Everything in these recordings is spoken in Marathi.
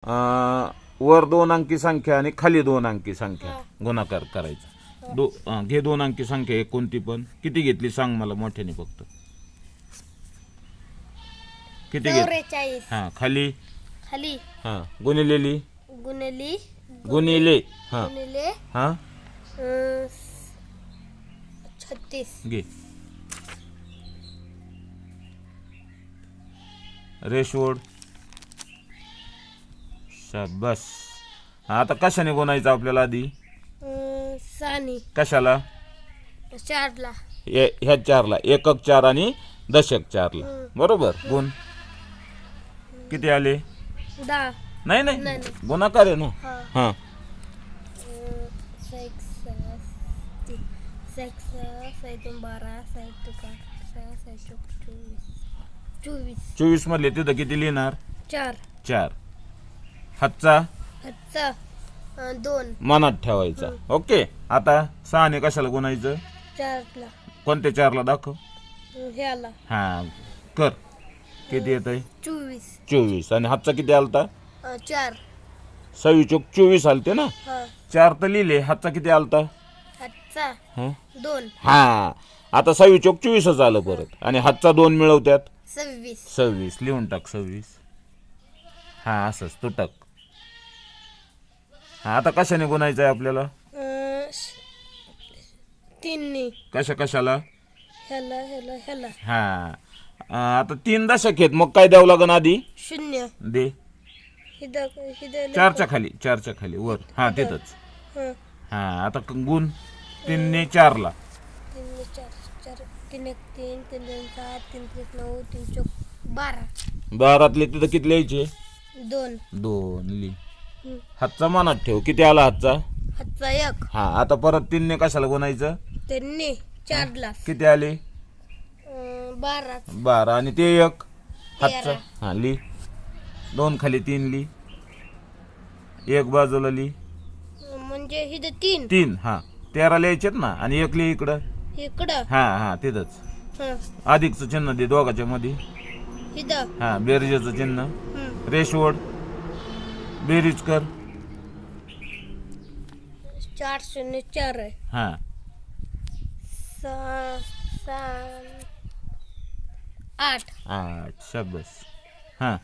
वर 2 अंकी संख्या आणि खाली 2 अंकी संख्या गुणाकार करायचा. घे 2 अंकी संख्या एक कोणती पण. किती घेतली सांग मला मोठ्याने फक्त. किती घेत? 44. हा खाली खाली हा गुणिलेली गुणिले गुणिले हा गुणिले हा 36. घे रेशवड. शाबास. आता कशाने गुणायचं आपल्याला आधी? सानी कशाला? 4ला. ह्या 4ला एकक 4 आणि दशक 4ला. बरोबर. गुण किती आले? 10. नाही नाही गुणाकार आहे ना. हा 6 12 24 मधले तिथं किती लिहिणार? 4. हातचा 2 मनात ठेवायचा. ओके. आता 6 ने कशाला गुणायचं? 4ला. कोणत्या 4ला दाखव? ह्याला हा कर. किती येत आहे? 24. आणि हातचा किती आलता? 4. 26 चोक 24 आलते ना. 4 तर लिहिले. हातचा किती आलता? हातचा हा 2. हा आता 26 चोक 24 आलं परत. आणि हातचा 2 मिळवत्यात 26. लिहून टाक 26. हा असंच तुटक. हा आता कशाने गुणायचं आहे आपल्याला? 3 कशाला? ह्याला. हा आता 3 दशक आहेत. मग काय द्यावं लागन आधी? 0. दे. 4च्या खाली वर. हा तिथंच. हा आता गुण 3 ने 4ला. 3 1 3 3 2 7 3 3 9 3 4 12. 12तले तिथं किती लिहायचे? 2 लिही. हातचा मनात ठेव. किती आला हातचा? हातचा 1. हा आता परत 3 ने कशाला गुणायचं? 3 4ला. किती आले? 12. 12 आणि ते 1 हातचा. हा लिही. 2 खाली 3 लिही. 1 बाजूला लिही. म्हणजे इथं 3 हा 13 लिहायचेत ना. आणि 1 लिही इकडं. हा तिथंच. अधिकचं चिन्ह दे दोघाच्या मध्ये. हा बेरजेचं चिन्ह. रेशवड बेरीज कर. 4 0 4 आहे. हा 8. शाबास. हा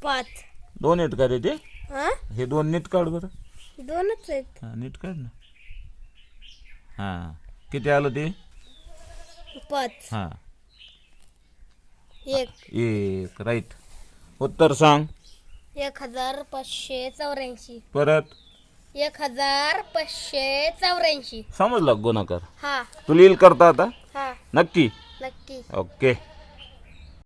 5. 2 आहेत का रे ते? हे 2 नीट काढ बरं. 2च आहेत. हा नीट काढ ना. हा किती आलं ते? 5. हा 1. राईट. उत्तर सांग. 1584. परत 1584. समजलं गुणाकार? हा तू लिहिल करता आता? हा नक्की. नक्की. ओके.